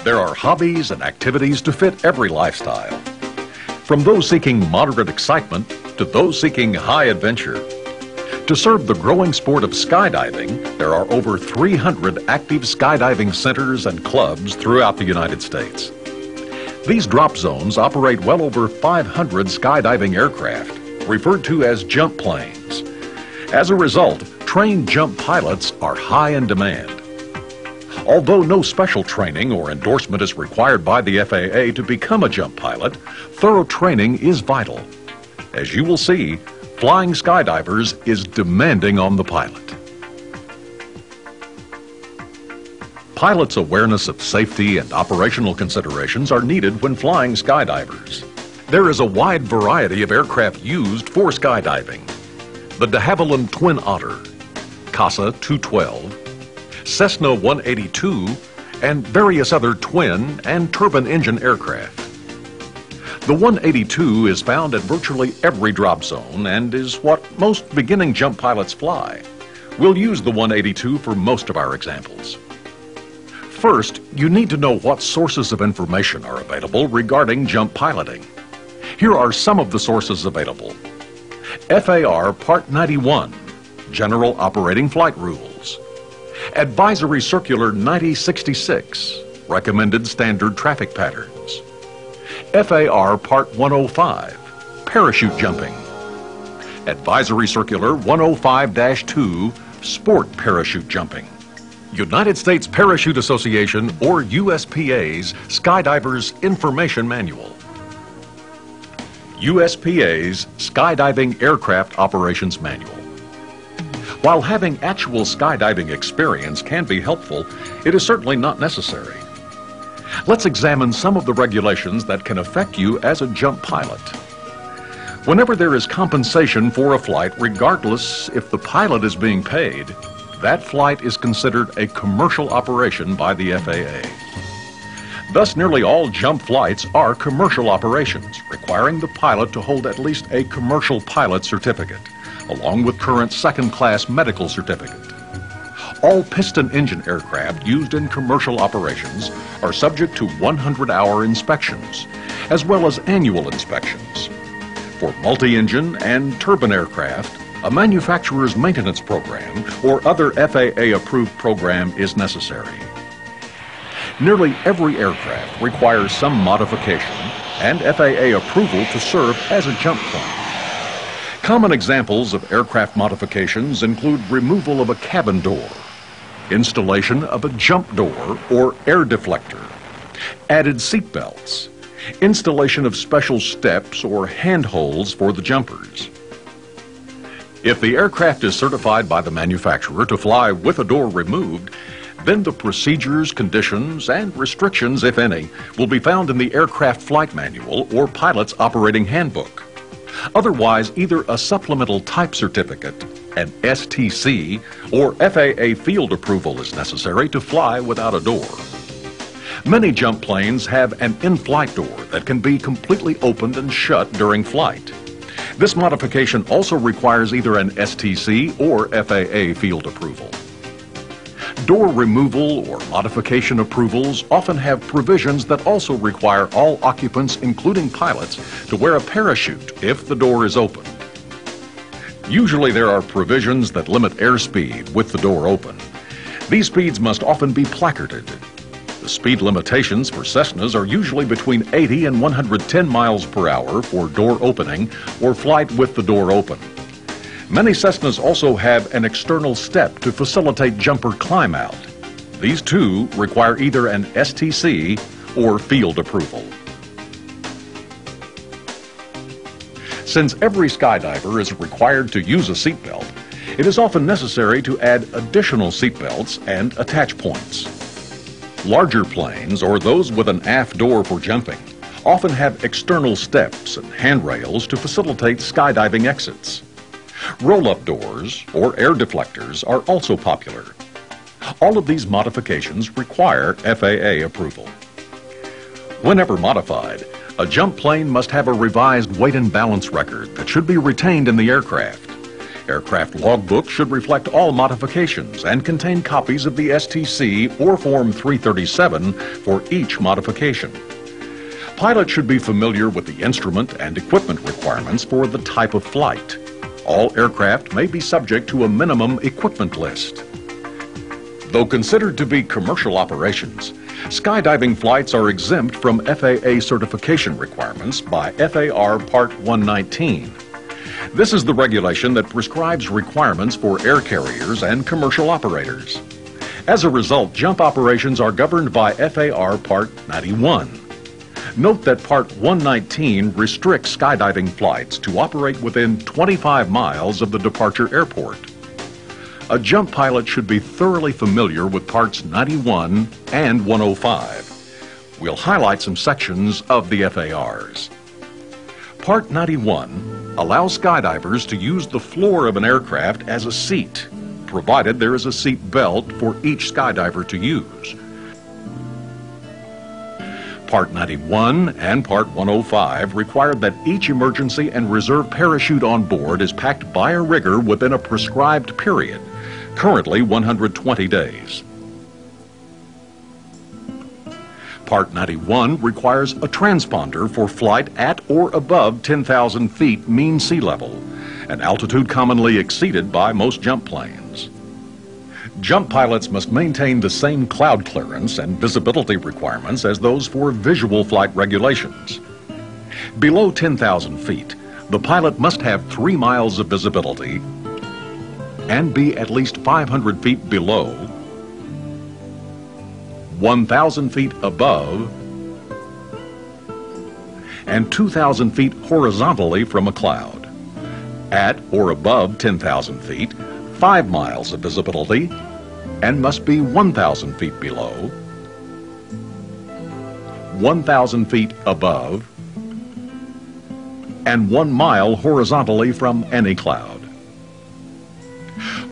There are hobbies and activities to fit every lifestyle. From those seeking moderate excitement to those seeking high adventure. To serve the growing sport of skydiving, there are over 300 active skydiving centers and clubs throughout the United States. These drop zones operate well over 500 skydiving aircraft, referred to as jump planes. As a result, trained jump pilots are high in demand. Although no special training or endorsement is required by the FAA to become a jump pilot, thorough training is vital. As you will see, flying skydivers is demanding on the pilot. Pilots' awareness of safety and operational considerations are needed when flying skydivers. There is a wide variety of aircraft used for skydiving. The de Havilland Twin Otter, Casa 212, Cessna 182, and various other twin and turbine engine aircraft. The 182 is found at virtually every drop zone and is what most beginning jump pilots fly. We'll use the 182 for most of our examples. First, you need to know what sources of information are available regarding jump piloting. Here are some of the sources available. FAR Part 91, General Operating Flight Rules. Advisory Circular 9066, Recommended Standard Traffic Patterns. FAR Part 105, Parachute Jumping. Advisory Circular 105-2, Sport Parachute Jumping. United States Parachute Association or USPA's Skydivers Information Manual. USPA's Skydiving Aircraft Operations Manual. While having actual skydiving experience can be helpful, it is certainly not necessary. Let's examine some of the regulations that can affect you as a jump pilot. Whenever there is compensation for a flight, regardless if the pilot is being paid, that flight is considered a commercial operation by the FAA. Thus, nearly all jump flights are commercial operations, requiring the pilot to hold at least a commercial pilot certificate, along with current second-class medical certificate. All piston engine aircraft used in commercial operations are subject to 100-hour inspections, as well as annual inspections. For multi-engine and turbine aircraft, a manufacturer's maintenance program or other FAA-approved program is necessary. Nearly every aircraft requires some modification and FAA approval to serve as a jump plane. Common examples of aircraft modifications include removal of a cabin door, installation of a jump door or air deflector, added seat belts, installation of special steps or handholds for the jumpers. If the aircraft is certified by the manufacturer to fly with a door removed, then the procedures, conditions, and restrictions, if any, will be found in the Aircraft Flight Manual or Pilot's Operating Handbook. Otherwise, either a supplemental type certificate, an STC, or FAA field approval is necessary to fly without a door. Many jump planes have an in-flight door that can be completely opened and shut during flight. This modification also requires either an STC or FAA field approval. Door removal or modification approvals often have provisions that also require all occupants, including pilots, to wear a parachute if the door is opened. Usually there are provisions that limit airspeed with the door open. These speeds must often be placarded. The speed limitations for Cessnas are usually between 80 and 110 miles per hour for door opening or flight with the door open. Many Cessnas also have an external step to facilitate jumper climb out. These too require either an STC or field approval. Since every skydiver is required to use a seatbelt, it is often necessary to add additional seatbelts and attach points. Larger planes, or those with an aft door for jumping, often have external steps and handrails to facilitate skydiving exits. Roll-up doors, or air deflectors, are also popular. All of these modifications require FAA approval. Whenever modified, a jump plane must have a revised weight and balance record that should be retained in the aircraft. Aircraft logbooks should reflect all modifications and contain copies of the STC or Form 337 for each modification. Pilots should be familiar with the instrument and equipment requirements for the type of flight. All aircraft may be subject to a minimum equipment list. Though considered to be commercial operations, skydiving flights are exempt from FAA certification requirements by FAR Part 119. This is the regulation that prescribes requirements for air carriers and commercial operators. As a result, jump operations are governed by FAR Part 91. Note that Part 119 restricts skydiving flights to operate within 25 miles of the departure airport. A jump pilot should be thoroughly familiar with Parts 91 and 105. We'll highlight some sections of the FARs. Part 91 allows skydivers to use the floor of an aircraft as a seat, provided there is a seat belt for each skydiver to use. Part 91 and Part 105 require that each emergency and reserve parachute on board is packed by a rigger within a prescribed period, currently 120 days. Part 91 requires a transponder for flight at or above 10,000 feet mean sea level, an altitude commonly exceeded by most jump planes. Jump pilots must maintain the same cloud clearance and visibility requirements as those for visual flight regulations. Below 10,000 feet, the pilot must have 3 miles of visibility and be at least 500 feet below, 1,000 feet above, and 2,000 feet horizontally from a cloud. At or above 10,000 feet, 5 miles of visibility, and must be 1,000 feet below, 1,000 feet above, and 1 mile horizontally from any cloud.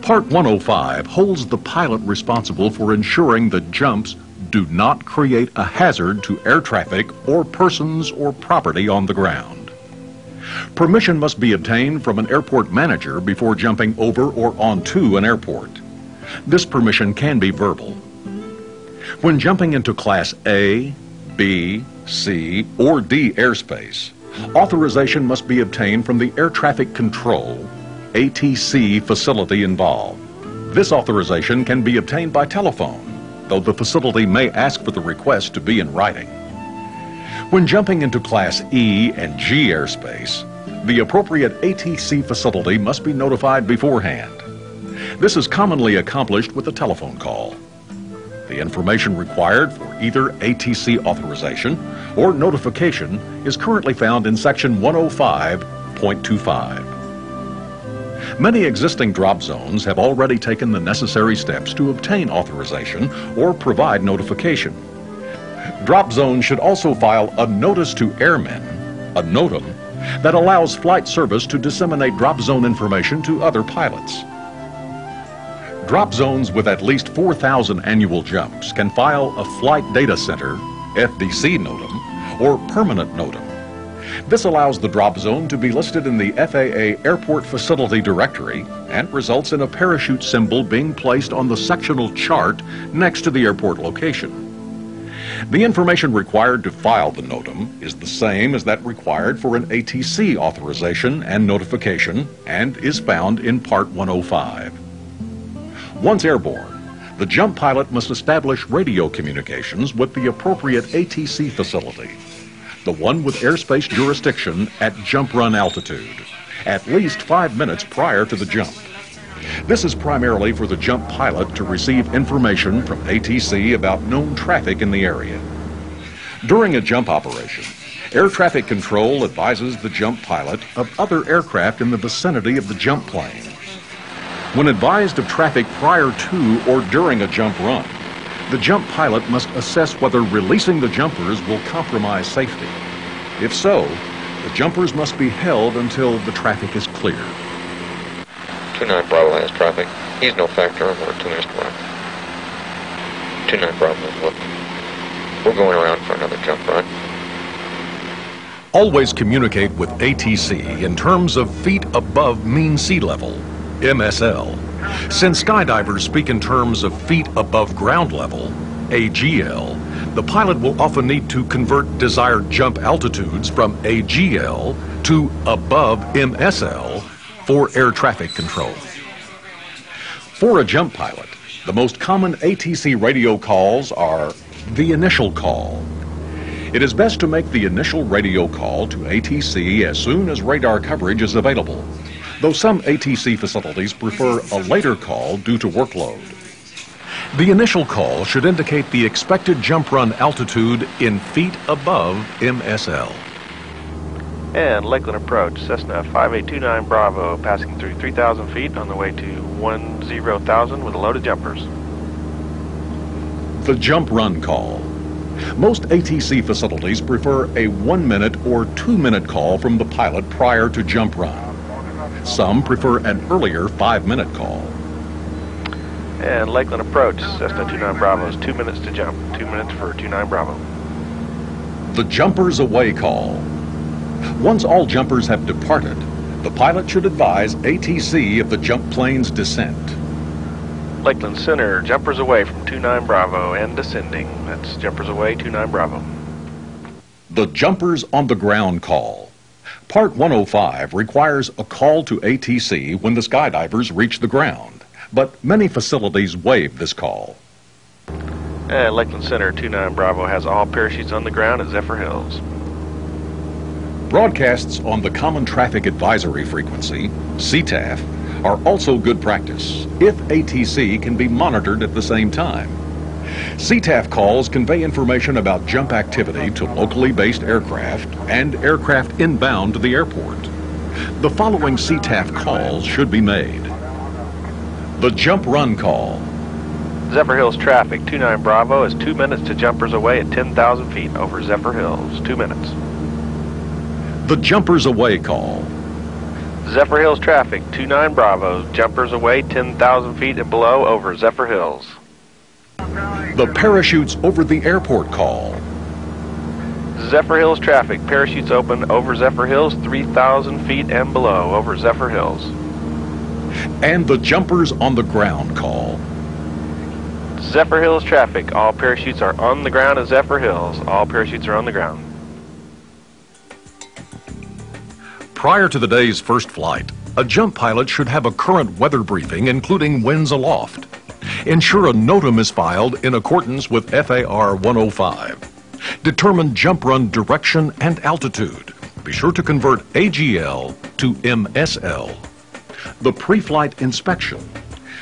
Part 105 holds the pilot responsible for ensuring that jumps do not create a hazard to air traffic or persons or property on the ground. Permission must be obtained from an airport manager before jumping over or onto an airport. This permission can be verbal. When jumping into Class A, B, C, or D airspace, authorization must be obtained from the Air Traffic Control, ATC facility involved. This authorization can be obtained by telephone, though the facility may ask for the request to be in writing. When jumping into Class E and G airspace, the appropriate ATC facility must be notified beforehand. This is commonly accomplished with a telephone call. The information required for either ATC authorization or notification is currently found in Section 105.25. Many existing drop zones have already taken the necessary steps to obtain authorization or provide notification. Drop zones should also file a Notice to Airmen, a NOTAM, that allows flight service to disseminate drop zone information to other pilots. Drop zones with at least 4,000 annual jumps can file a Flight Data Center, FDC NOTAM, or Permanent NOTAM. This allows the drop zone to be listed in the FAA Airport Facility Directory and results in a parachute symbol being placed on the sectional chart next to the airport location. The information required to file the NOTAM is the same as that required for an ATC authorization and notification and is found in Part 105. Once airborne, the jump pilot must establish radio communications with the appropriate ATC facility, the one with airspace jurisdiction at jump run altitude, at least 5 minutes prior to the jump. This is primarily for the jump pilot to receive information from ATC about known traffic in the area. During a jump operation, Air Traffic Control advises the jump pilot of other aircraft in the vicinity of the jump plane. When advised of traffic prior to or during a jump run, the jump pilot must assess whether releasing the jumpers will compromise safety. If so, the jumpers must be held until the traffic is clear. 29 Bravo has traffic. He's no factor. We're 2 minutes to run. 29 Bravo is looking. We're going around for another jump run. Always communicate with ATC in terms of feet above mean sea level. MSL. Since skydivers speak in terms of feet above ground level, AGL, the pilot will often need to convert desired jump altitudes from AGL to above MSL for air traffic control. For a jump pilot, the most common ATC radio calls are the initial call. It is best to make the initial radio call to ATC as soon as radar coverage is available, though some ATC facilities prefer a later call due to workload. The initial call should indicate the expected jump run altitude in feet above MSL. And Lakeland approach, Cessna 5829 Bravo, passing through 3,000 feet on the way to 10,000 with a load of jumpers. The jump run call. Most ATC facilities prefer a 1-minute or 2-minute call from the pilot prior to jump run. Some prefer an earlier 5-minute call. And Lakeland approach, Cessna 29 Bravo is 2 minutes to jump, 2 minutes for 29 Bravo. The jumpers away call. Once all jumpers have departed, the pilot should advise ATC of the jump plane's descent. Lakeland Center, jumpers away from 29 Bravo and descending. That's jumpers away, 29 Bravo. The jumpers on the ground call. Part 105 requires a call to ATC when the skydivers reach the ground, but many facilities waive this call. And Lakeland Center, 29 Bravo has all parachutes on the ground at Zephyr Hills. Broadcasts on the Common Traffic Advisory Frequency, CTAF, are also good practice if ATC can be monitored at the same time. CTAF calls convey information about jump activity to locally based aircraft and aircraft inbound to the airport. The following CTAF calls should be made. The jump run call. Zephyr Hills traffic, 29 Bravo is 2 minutes to jumpers away at 10,000 feet over Zephyr Hills, 2 minutes. The jumpers away call. Zephyr Hills traffic, 29 Bravo, jumpers away 10,000 feet and below over Zephyr Hills. The parachutes over the airport call. Zephyr Hills traffic, parachutes open over Zephyr Hills 3,000 feet and below over Zephyr Hills. And the jumpers on the ground call. Zephyr Hills traffic, all parachutes are on the ground at Zephyr Hills. All parachutes are on the ground. Prior to the day's first flight, a jump pilot should have a current weather briefing including winds aloft. Ensure a NOTAM is filed in accordance with FAR 105. Determine jump run direction and altitude. Be sure to convert AGL to MSL. The pre-flight inspection.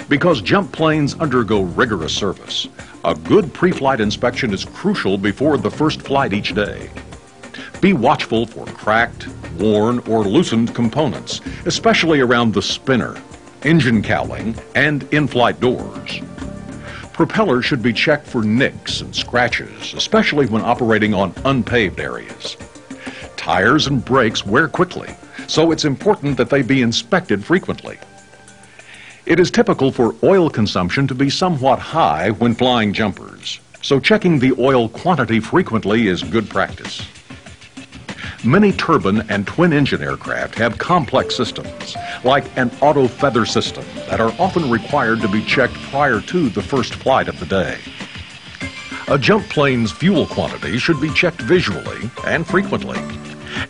Because jump planes undergo rigorous service, a good pre-flight inspection is crucial before the first flight each day. Be watchful for cracked, worn, or loosened components, especially around the spinner, engine cowling, and in-flight doors. Propellers should be checked for nicks and scratches, especially when operating on unpaved areas. Tires and brakes wear quickly, so it's important that they be inspected frequently. It is typical for oil consumption to be somewhat high when flying jumpers, so checking the oil quantity frequently is good practice. Many turbine and twin-engine aircraft have complex systems, like an auto feather system, that are often required to be checked prior to the first flight of the day. A jump plane's fuel quantity should be checked visually and frequently.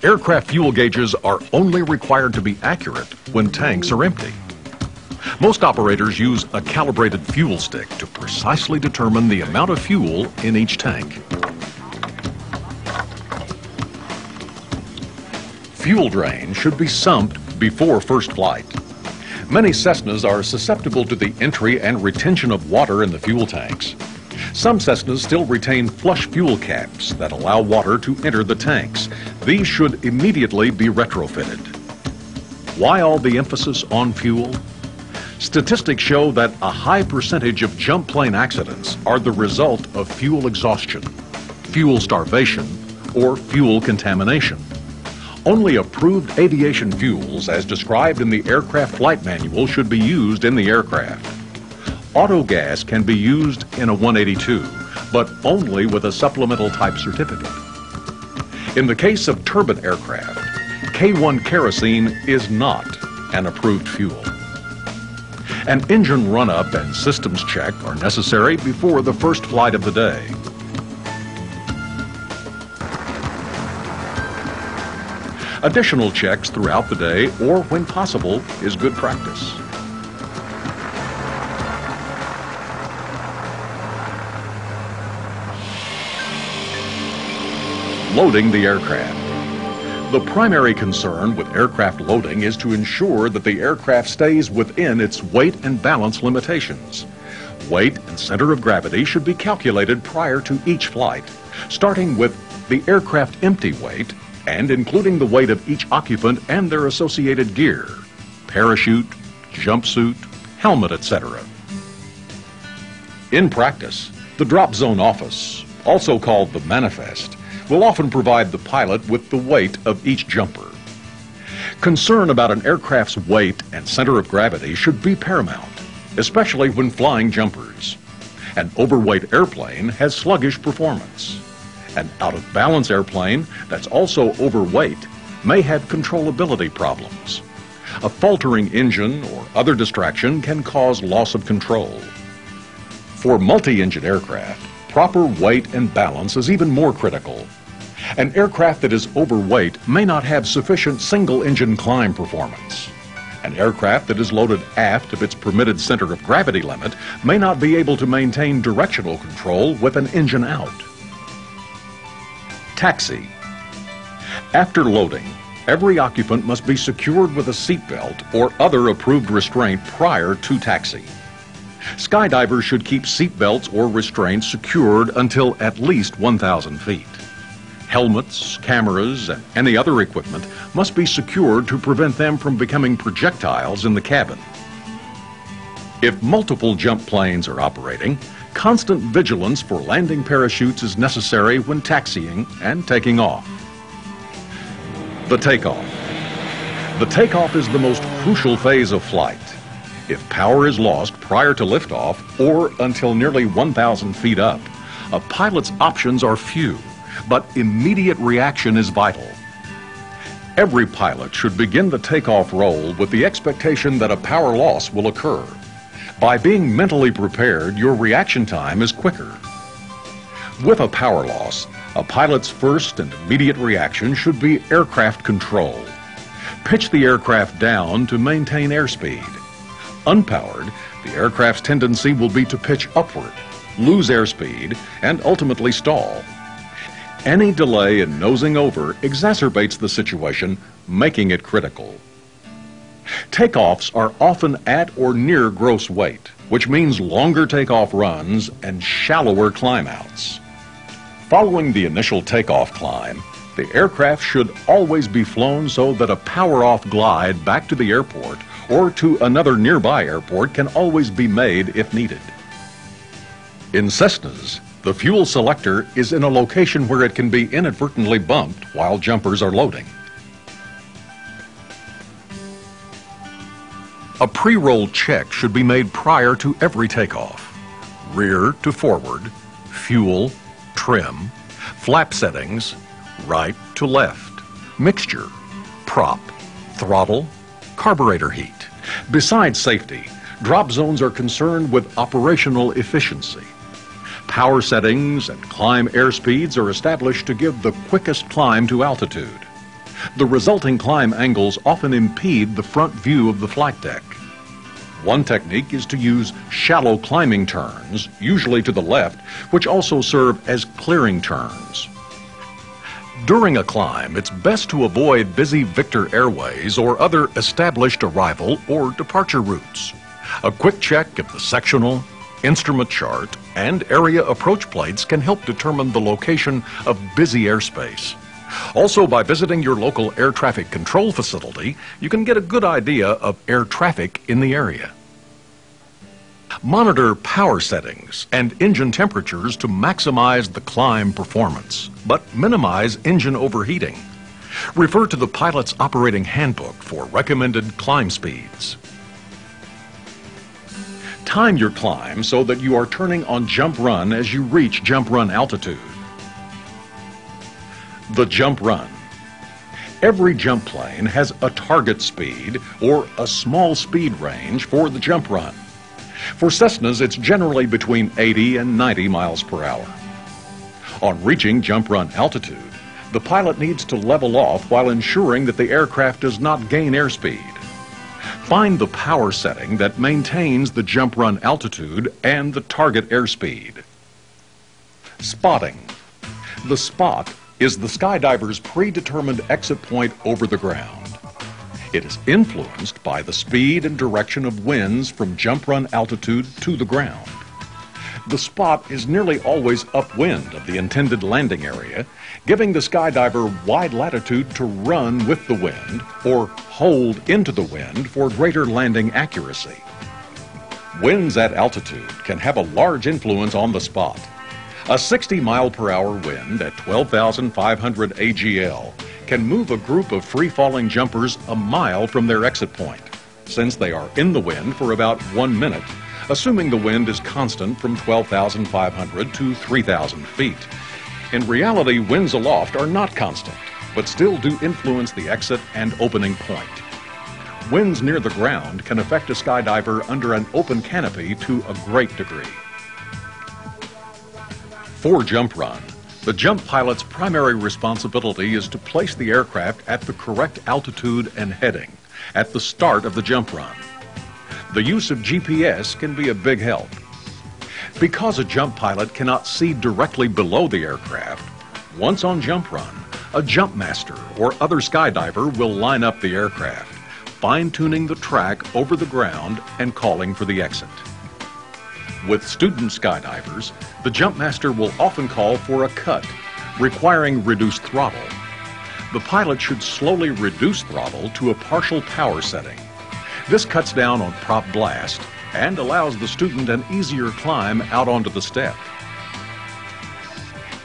Aircraft fuel gauges are only required to be accurate when tanks are empty. Most operators use a calibrated fuel stick to precisely determine the amount of fuel in each tank. Fuel drain should be sumped before first flight. Many Cessnas are susceptible to the entry and retention of water in the fuel tanks. Some Cessnas still retain flush fuel caps that allow water to enter the tanks. These should immediately be retrofitted. Why all the emphasis on fuel? Statistics show that a high percentage of jump plane accidents are the result of fuel exhaustion, fuel starvation, or fuel contamination. Only approved aviation fuels, as described in the aircraft flight manual, should be used in the aircraft. Autogas can be used in a 182, but only with a supplemental type certificate. In the case of turbine aircraft, K1 kerosene is not an approved fuel. An engine run-up and systems check are necessary before the first flight of the day. Additional checks throughout the day or when possible is good practice. Loading the aircraft. The primary concern with aircraft loading is to ensure that the aircraft stays within its weight and balance limitations. Weight and center of gravity should be calculated prior to each flight, starting with the aircraft empty weight and including the weight of each occupant and their associated gear, parachute, jumpsuit, helmet, etc. In practice, the drop zone office, also called the manifest, will often provide the pilot with the weight of each jumper. Concern about an aircraft's weight and center of gravity should be paramount, especially when flying jumpers. An overweight airplane has sluggish performance. An out-of-balance airplane that's also overweight may have controllability problems. A faltering engine or other distraction can cause loss of control. For multi-engine aircraft, proper weight and balance is even more critical. An aircraft that is overweight may not have sufficient single-engine climb performance. An aircraft that is loaded aft of its permitted center of gravity limit may not be able to maintain directional control with an engine out. Taxi. After loading, every occupant must be secured with a seatbelt or other approved restraint prior to taxi. Skydivers should keep seatbelts or restraints secured until at least 1,000 feet. Helmets, cameras, and any other equipment must be secured to prevent them from becoming projectiles in the cabin. If multiple jump planes are operating, constant vigilance for landing parachutes is necessary when taxiing and taking off. The takeoff. The takeoff is the most crucial phase of flight. If power is lost prior to liftoff or until nearly 1,000 feet up, a pilot's options are few, but immediate reaction is vital. Every pilot should begin the takeoff roll with the expectation that a power loss will occur. By being mentally prepared, your reaction time is quicker. With a power loss, a pilot's first and immediate reaction should be aircraft control. Pitch the aircraft down to maintain airspeed. Unpowered, the aircraft's tendency will be to pitch upward, lose airspeed, and ultimately stall. Any delay in nosing over exacerbates the situation, making it critical. Takeoffs are often at or near gross weight, which means longer takeoff runs and shallower climb outs. Following the initial takeoff climb, the aircraft should always be flown so that a power-off glide back to the airport or to another nearby airport can always be made if needed. In Cessnas, the fuel selector is in a location where it can be inadvertently bumped while jumpers are loading. A pre-roll check should be made prior to every takeoff. Rear to forward, fuel, trim, flap settings, right to left, mixture, prop, throttle, carburetor heat. Besides safety, drop zones are concerned with operational efficiency. Power settings and climb airspeeds are established to give the quickest climb to altitude. The resulting climb angles often impede the front view of the flight deck. One technique is to use shallow climbing turns, usually to the left, which also serve as clearing turns. During a climb, it's best to avoid busy Victor Airways or other established arrival or departure routes. A quick check of the sectional, instrument chart, and area approach plates can help determine the location of busy airspace. Also, by visiting your local air traffic control facility, you can get a good idea of air traffic in the area. Monitor power settings and engine temperatures to maximize the climb performance, but minimize engine overheating. Refer to the pilot's operating handbook for recommended climb speeds. Time your climb so that you are turning on jump run as you reach jump run altitude. The jump run. Every jump plane has a target speed or a small speed range for the jump run. For Cessnas, it's generally between 80 and 90 miles per hour. On reaching jump run altitude, the pilot needs to level off while ensuring that the aircraft does not gain airspeed. Find the power setting that maintains the jump run altitude and the target airspeed. Spotting. The spot is the skydiver's predetermined exit point over the ground. It is influenced by the speed and direction of winds from jump run altitude to the ground. The spot is nearly always upwind of the intended landing area, giving the skydiver wide latitude to run with the wind or hold into the wind for greater landing accuracy. Winds at altitude can have a large influence on the spot. A 60-mile-per-hour wind at 12,500 AGL can move a group of free-falling jumpers a mile from their exit point, since they are in the wind for about 1 minute, assuming the wind is constant from 12,500 to 3,000 feet. In reality, winds aloft are not constant, but still do influence the exit and opening point. Winds near the ground can affect a skydiver under an open canopy to a great degree. For jump run, the jump pilot's primary responsibility is to place the aircraft at the correct altitude and heading at the start of the jump run. The use of GPS can be a big help. Because a jump pilot cannot see directly below the aircraft, once on jump run, a jump master or other skydiver will line up the aircraft, fine-tuning the track over the ground and calling for the exit. With student skydivers, the jump master will often call for a cut, requiring reduced throttle. The pilot should slowly reduce throttle to a partial power setting. This cuts down on prop blast and allows the student an easier climb out onto the step.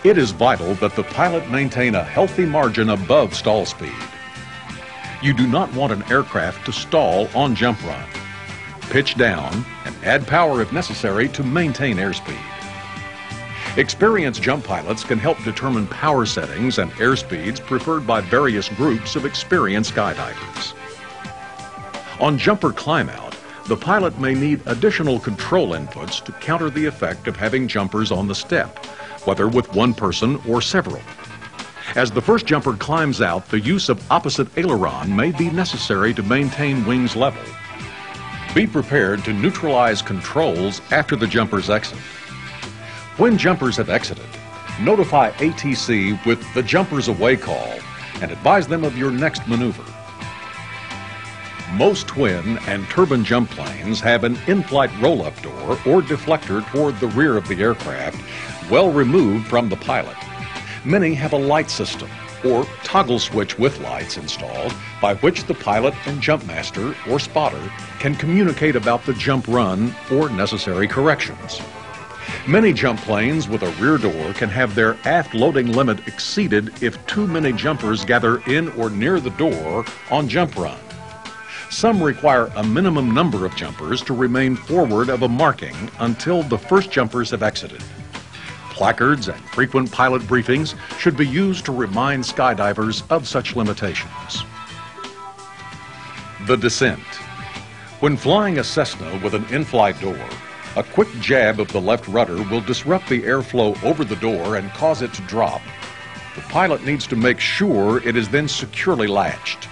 It is vital that the pilot maintain a healthy margin above stall speed. You do not want an aircraft to stall on jump run. Pitch down and add power if necessary to maintain airspeed. Experienced jump pilots can help determine power settings and airspeeds preferred by various groups of experienced skydivers. On jumper climb out, the pilot may need additional control inputs to counter the effect of having jumpers on the step, whether with one person or several. As the first jumper climbs out, the use of opposite aileron may be necessary to maintain wings level. Be prepared to neutralize controls after the jumper's exit. When jumpers have exited, notify ATC with the jumper's away call and advise them of your next maneuver. Most twin and turbine jump planes have an in-flight roll-up door or deflector toward the rear of the aircraft, well removed from the pilot. Many have a light system or toggle switch with lights installed by which the pilot and jump master or spotter can communicate about the jump run or necessary corrections. Many jump planes with a rear door can have their aft loading limit exceeded if too many jumpers gather in or near the door on jump run. Some require a minimum number of jumpers to remain forward of a marking until the first jumpers have exited. Placards and frequent pilot briefings should be used to remind skydivers of such limitations. The descent. When flying a Cessna with an in-flight door, a quick jab of the left rudder will disrupt the airflow over the door and cause it to drop. The pilot needs to make sure it is then securely latched.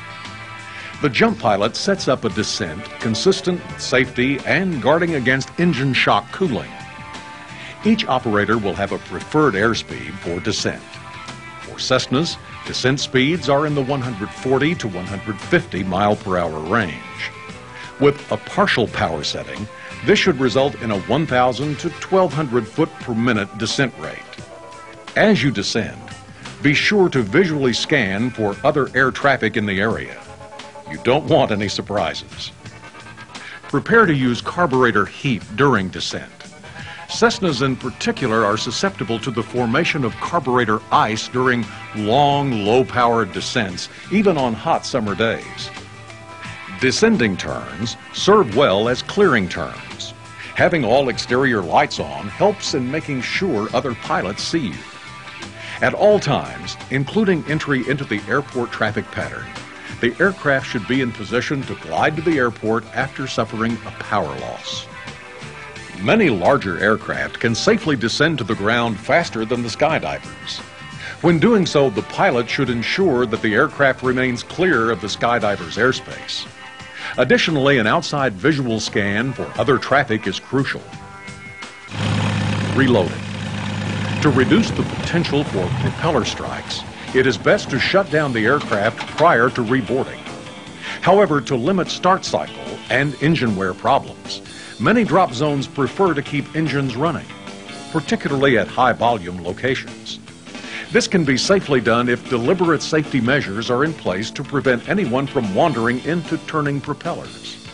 The jump pilot sets up a descent consistent with safety and guarding against engine shock cooling. Each operator will have a preferred airspeed for descent. For Cessnas, descent speeds are in the 140 to 150 mile per hour range. With a partial power setting, this should result in a 1,000 to 1,200 foot per minute descent rate. As you descend, be sure to visually scan for other air traffic in the area. You don't want any surprises. Prepare to use carburetor heat during descent. Cessnas in particular are susceptible to the formation of carburetor ice during long, low-powered descents, even on hot summer days. Descending turns serve well as clearing turns. Having all exterior lights on helps in making sure other pilots see you. At all times, including entry into the airport traffic pattern, the aircraft should be in position to glide to the airport after suffering a power loss. Many larger aircraft can safely descend to the ground faster than the skydivers. When doing so, the pilot should ensure that the aircraft remains clear of the skydiver's airspace. Additionally, an outside visual scan for other traffic is crucial. Reloading. To reduce the potential for propeller strikes, it is best to shut down the aircraft prior to reboarding. However, to limit start cycle and engine wear problems, many drop zones prefer to keep engines running, particularly at high-volume locations. This can be safely done if deliberate safety measures are in place to prevent anyone from wandering into turning propellers.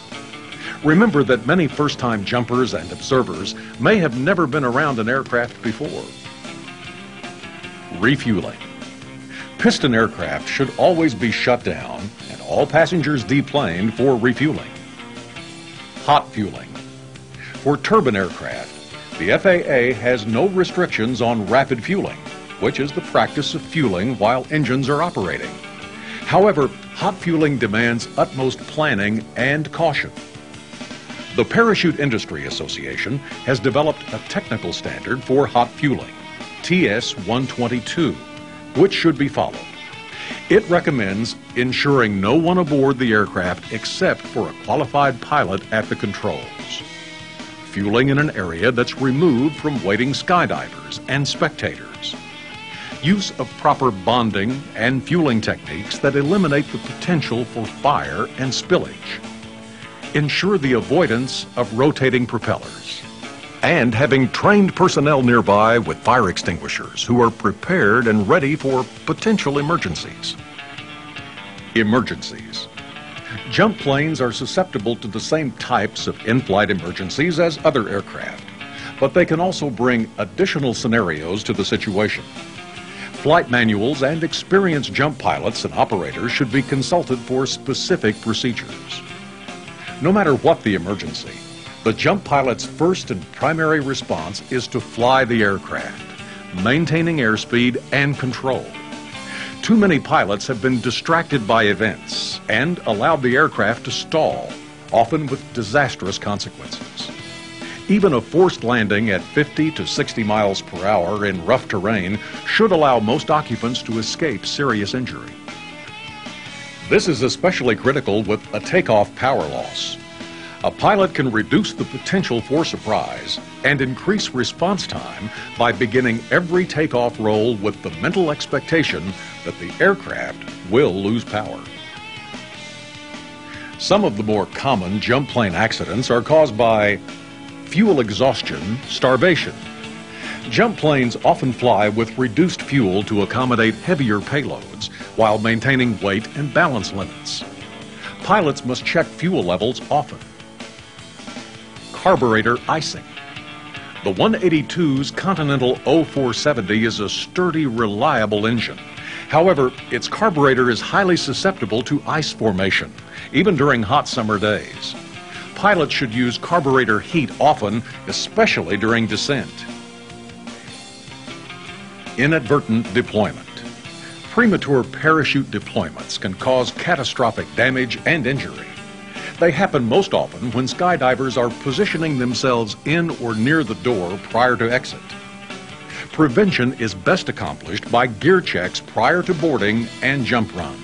Remember that many first-time jumpers and observers may have never been around an aircraft before. Refueling. Piston aircraft should always be shut down and all passengers deplaned for refueling. Hot fueling. For turbine aircraft, the FAA has no restrictions on rapid fueling, which is the practice of fueling while engines are operating. However, hot fueling demands utmost planning and caution. The Parachute Industry Association has developed a technical standard for hot fueling, TS 122, which should be followed. It recommends ensuring no one aboard the aircraft except for a qualified pilot at the controls. Fueling in an area that's removed from waiting skydivers and spectators. Use of proper bonding and fueling techniques that eliminate the potential for fire and spillage. Ensure the avoidance of rotating propellers. And having trained personnel nearby with fire extinguishers who are prepared and ready for potential emergencies. Emergencies. Jump planes are susceptible to the same types of in-flight emergencies as other aircraft, but they can also bring additional scenarios to the situation. Flight manuals and experienced jump pilots and operators should be consulted for specific procedures. No matter what the emergency, the jump pilot's first and primary response is to fly the aircraft, maintaining airspeed and control. Too many pilots have been distracted by events and allowed the aircraft to stall, often with disastrous consequences. Even a forced landing at 50 to 60 miles per hour in rough terrain should allow most occupants to escape serious injury. This is especially critical with a takeoff power loss. A pilot can reduce the potential for surprise and increase response time by beginning every takeoff roll with the mental expectation that the aircraft will lose power. Some of the more common jump plane accidents are caused by fuel exhaustion, starvation. Jump planes often fly with reduced fuel to accommodate heavier payloads while maintaining weight and balance limits. Pilots must check fuel levels often. Carburetor icing. The 182's Continental 0470 is a sturdy, reliable engine. However, its carburetor is highly susceptible to ice formation, even during hot summer days. Pilots should use carburetor heat often, especially during descent. Inadvertent deployment. Premature parachute deployments can cause catastrophic damage and injury. They happen most often when skydivers are positioning themselves in or near the door prior to exit. Prevention is best accomplished by gear checks prior to boarding and jump run.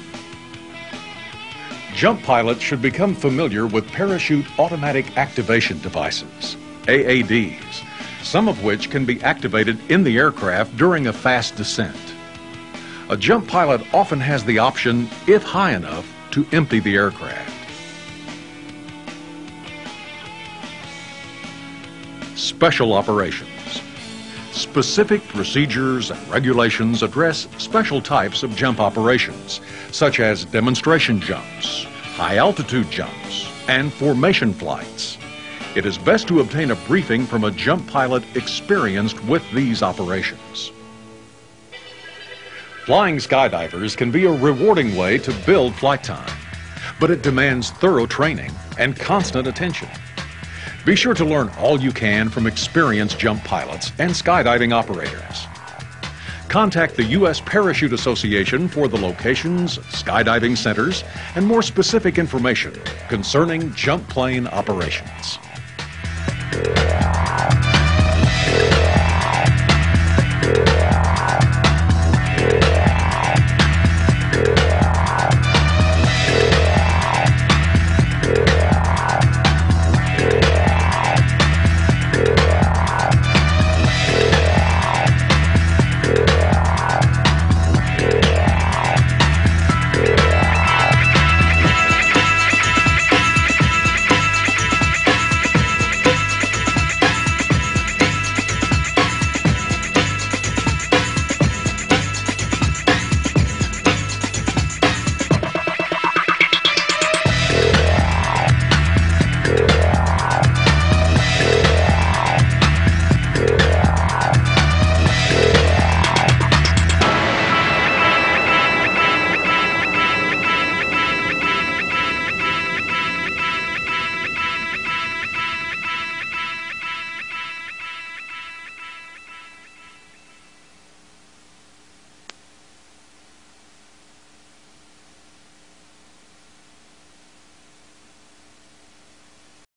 Jump pilots should become familiar with parachute automatic activation devices, AADs, some of which can be activated in the aircraft during a fast descent. A jump pilot often has the option, if high enough, to empty the aircraft. Special operations. Specific procedures and regulations address special types of jump operations, such as demonstration jumps, high-altitude jumps, and formation flights. It is best to obtain a briefing from a jump pilot experienced with these operations. Flying skydivers can be a rewarding way to build flight time, but it demands thorough training and constant attention. Be sure to learn all you can from experienced jump pilots and skydiving operators. Contact the U.S. Parachute Association for the locations, skydiving centers, and more specific information concerning jump plane operations.